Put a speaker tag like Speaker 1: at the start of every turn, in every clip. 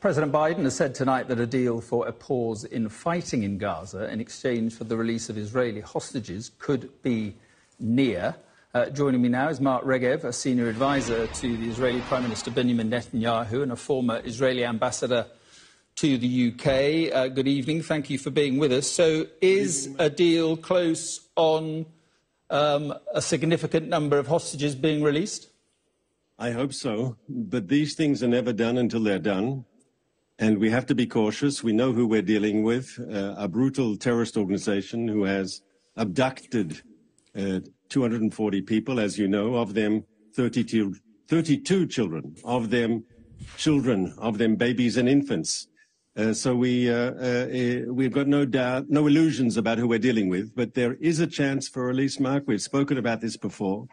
Speaker 1: President Biden has said tonight that a deal for a pause in fighting in Gaza in exchange for the release of Israeli hostages could be near. Joining me now is Mark Regev, a senior advisor to the Israeli Prime Minister Benjamin Netanyahu and a former Israeli ambassador to the UK. Good evening. Thank you for being with us. So is a deal close on a significant number of hostages being released?
Speaker 2: I hope so, but these things are never done until they're done. And we have to be cautious. We know who we're dealing with, a brutal terrorist organization who has abducted 240 people, as you know, of them 32 children, of them babies and infants. So we've got no doubt, no illusions about who we're dealing with, but there is a chance for release, Mark. We've spoken about this before.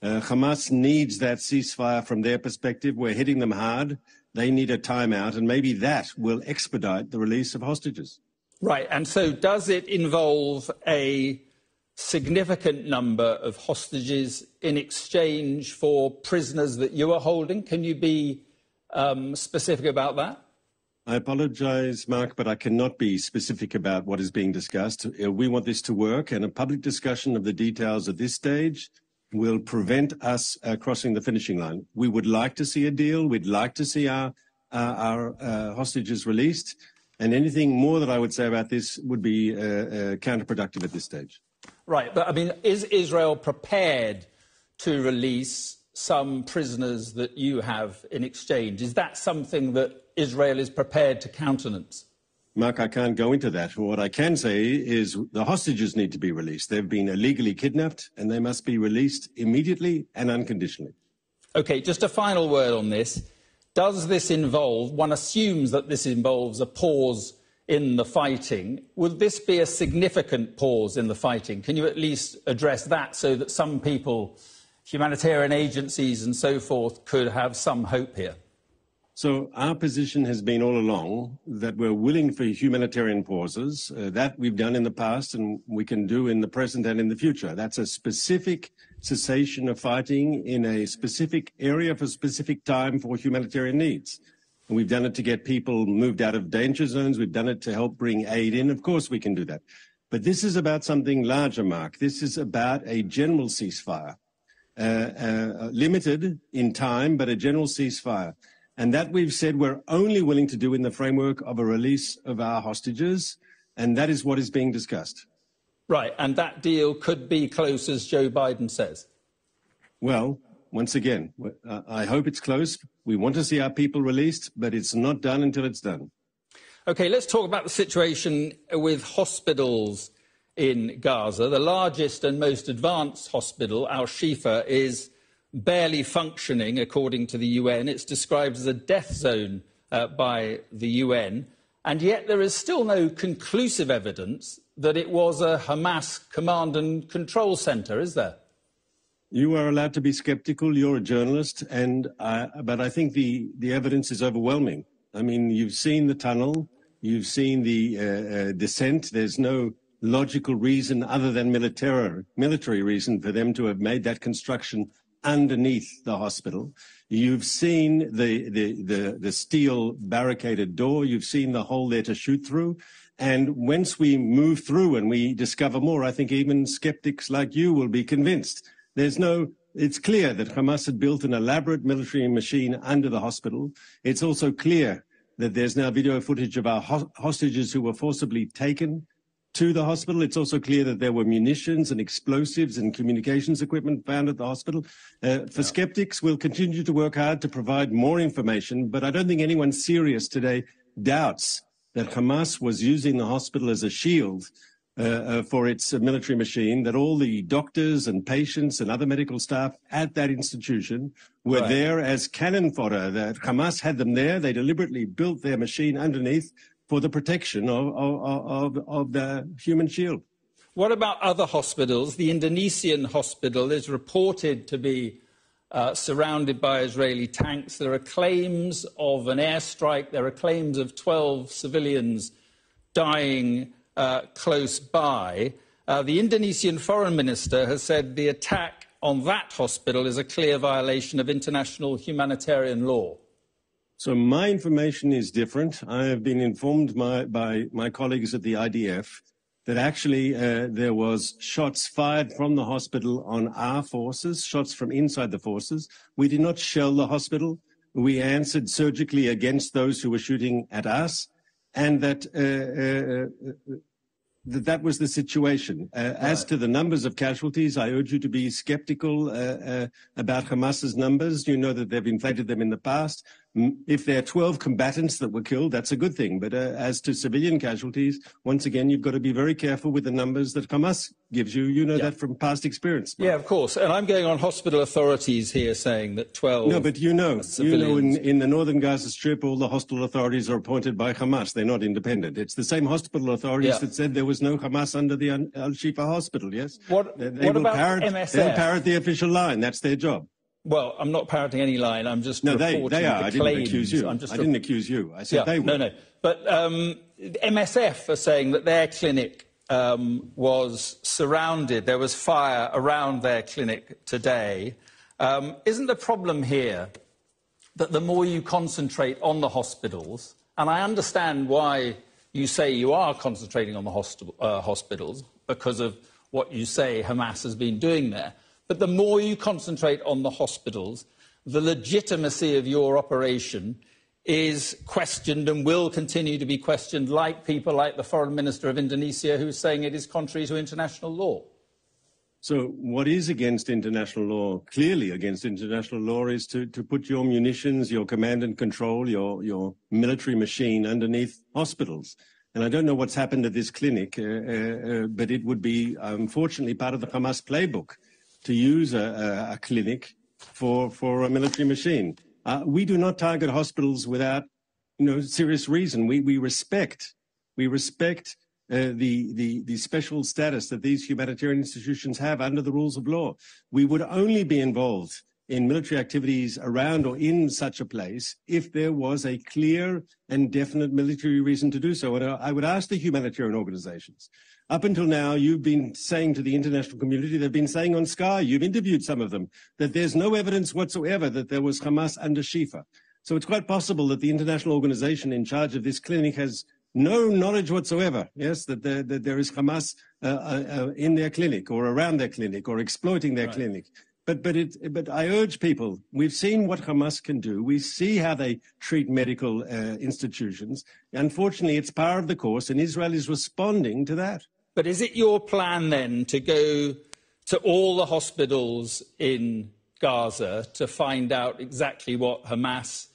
Speaker 2: Hamas needs that ceasefire from their perspective. We're hitting them hard. They need a timeout, and maybe that will expedite the release of hostages.
Speaker 1: Right, and so does it involve a significant number of hostages in exchange for prisoners that you are holding? Can you be specific about that?
Speaker 2: I apologise, Mark, but I cannot be specific about what is being discussed. We want this to work, and a public discussion of the details at this stage will prevent us crossing the finishing line. We would like to see a deal. We'd like to see our hostages released. And anything more that I would say about this would be counterproductive at this stage.
Speaker 1: Right. But, I mean, is Israel prepared to release some prisoners that you have in exchange? Is that something that Israel is prepared to countenance?
Speaker 2: Mark, I can't go into that. What I can say is the hostages need to be released. They've been illegally kidnapped and they must be released immediately and unconditionally. OK,
Speaker 1: just a final word on this. Does this involve, one assumes that this involves a pause in the fighting. Would this be a significant pause in the fighting? Can you at least address that so that some people, humanitarian agencies and so forth, could have some hope here?
Speaker 2: So our position has been all along that we're willing for humanitarian pauses. That we've done in the past and we can do in the present and in the future. That's a specific cessation of fighting in a specific area for a specific time for humanitarian needs. And we've done it to get people moved out of danger zones. We've done it to help bring aid in. Of course, we can do that. But this is about something larger, Mark. This is about a general ceasefire, limited in time, but a general ceasefire. And that we've said we're only willing to do in the framework of a release of our hostages. And that is what is being discussed.
Speaker 1: Right. And that deal could be close, as Joe Biden says.
Speaker 2: Well, once again, I hope it's close. We want to see our people released, but it's not done until it's done.
Speaker 1: OK, let's talk about the situation with hospitals in Gaza. The largest and most advanced hospital, Al-Shifa, is barely functioning, according to the UN. It's described as a death zone by the UN. And yet there is still no conclusive evidence that it was a Hamas command and control centre, is there?
Speaker 2: You are allowed to be sceptical. You're a journalist. But I think the evidence is overwhelming. I mean, you've seen the tunnel. You've seen the descent. There's no logical reason other than military reason for them to have made that construction underneath the hospital. You've seen the steel barricaded door. You've seen the hole there to shoot through. And once we move through and we discover more, I think even skeptics like you will be convinced. It's clear that Hamas had built an elaborate military machine under the hospital. It's also clear that there's now video footage of our hostages who were forcibly taken to the hospital. It's also clear that there were munitions and explosives and communications equipment found at the hospital. For skeptics, we'll continue to work hard to provide more information, but I don't think anyone serious today doubts that Hamas was using the hospital as a shield for its military machine, that all the doctors and patients and other medical staff at that institution were there as cannon fodder, that Hamas had them there. They deliberately built their machine underneath for the protection of the human shield.
Speaker 1: What about other hospitals? The Indonesian hospital is reported to be surrounded by Israeli tanks. There are claims of an airstrike. There are claims of 12 civilians dying close by. The Indonesian foreign minister has said the attack on that hospital is a clear violation of international humanitarian law.
Speaker 2: So my information is different. I have been informed by my colleagues at the IDF that actually there was shots fired from the hospital on our forces, shots from inside the forces. We did not shell the hospital. We answered surgically against those who were shooting at us, and that that was the situation. As to the numbers of casualties, I urge you to be skeptical about Hamas's numbers. You know that they've inflated them in the past. If there are 12 combatants that were killed, that's a good thing. But as to civilian casualties, once again, you've got to be very careful with the numbers that Hamas gives you. You know that from past experience.
Speaker 1: Yeah, of course. And I'm going on hospital authorities here saying that 12
Speaker 2: No, but you know in the northern Gaza Strip, all the hospital authorities are appointed by Hamas. They're not independent. It's the same hospital authorities that said there was no Hamas under the Al-Shifa hospital, yes?
Speaker 1: What about MSF?
Speaker 2: They'll parrot the official line. That's their job.
Speaker 1: Well, I'm not parroting any line. I'm just reporting
Speaker 2: they are.
Speaker 1: the
Speaker 2: I
Speaker 1: claims.
Speaker 2: Didn't accuse you. I didn't accuse you. I said they were.
Speaker 1: No. But MSF are saying that their clinic was surrounded. There was fire around their clinic today. Isn't the problem here that the more you concentrate on the hospitals, and I understand why you say you are concentrating on the hospitals because of what you say Hamas has been doing there, but the more you concentrate on the hospitals, the legitimacy of your operation is questioned and will continue to be questioned, like people like the Foreign Minister of Indonesia, who's saying it is contrary to international law.
Speaker 2: So what is against international law, clearly against international law, is to put your munitions, your command and control, your military machine underneath hospitals. And I don't know what's happened at this clinic, but it would be, unfortunately, part of the Hamas playbook to use a clinic for a military machine. We do not target hospitals without serious reason. We respect the special status that these humanitarian institutions have under the rules of law. We would only be involved in military activities around or in such a place if there was a clear and definite military reason to do so. And I would ask the humanitarian organizations, up until now, you've been saying to the international community, they've been saying on Sky, you've interviewed some of them, that there's no evidence whatsoever that there was Hamas under Shifa. So it's quite possible that the international organization in charge of this clinic has no knowledge whatsoever, yes, that there is Hamas in their clinic or around their clinic or exploiting their clinic. But I urge people, we've seen what Hamas can do. We see how they treat medical institutions. Unfortunately, it's par of the course, and Israel is responding to that.
Speaker 1: But is it your plan then to go to all the hospitals in Gaza to find out exactly what Hamas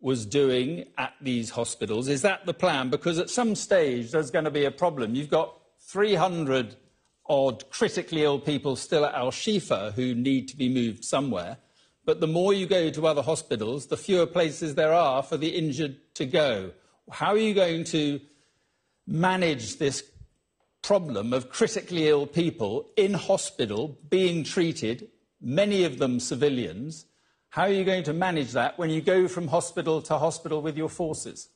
Speaker 1: was doing at these hospitals? Is that the plan? Because at some stage there's going to be a problem. You've got 300 odd critically ill people still at Al-Shifa who need to be moved somewhere. But the more you go to other hospitals, the fewer places there are for the injured to go. How are you going to manage this problem of critically ill people in hospital being treated, many of them civilians? How are you going to manage that when you go from hospital to hospital with your forces?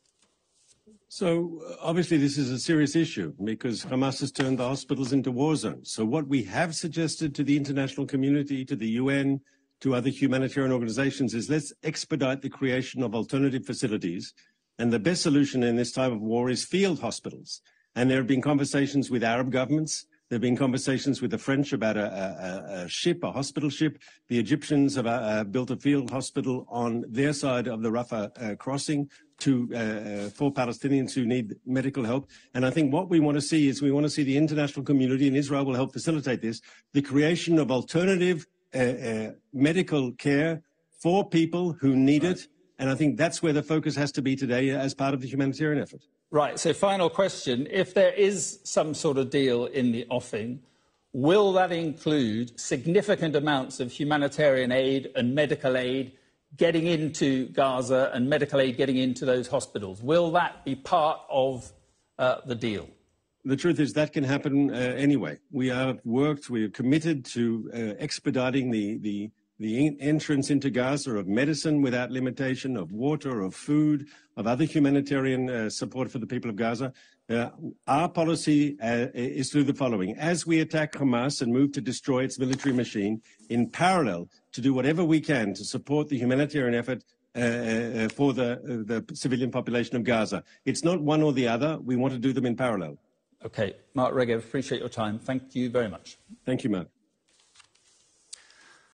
Speaker 2: So obviously this is a serious issue because Hamas has turned the hospitals into war zones. So what we have suggested to the international community, to the UN, to other humanitarian organizations is let's expedite the creation of alternative facilities. And the best solution in this time of war is field hospitals. And there have been conversations with Arab governments. There have been conversations with the French about a ship, a hospital ship. The Egyptians have built a field hospital on their side of the Rafah crossing for Palestinians who need medical help. And I think what we want to see is the international community, and Israel will help facilitate this, the creation of alternative medical care for people who need it. And I think that's where the focus has to be today as part of the humanitarian effort.
Speaker 1: Right. So final question. If there is some sort of deal in the offing, will that include significant amounts of humanitarian aid and medical aid getting into Gaza and medical aid getting into those hospitals? Will that be part of the deal?
Speaker 2: The truth is that can happen anyway. We are committed to expediting the entrance into Gaza of medicine without limitation, of water, of food, of other humanitarian support for the people of Gaza. Our policy is through the following. As we attack Hamas and move to destroy its military machine, in parallel to do whatever we can to support the humanitarian effort for the civilian population of Gaza. It's not one or the other. We want to do them in parallel.
Speaker 1: OK. Mark Regev, appreciate your time. Thank you very much.
Speaker 2: Thank you, Mark.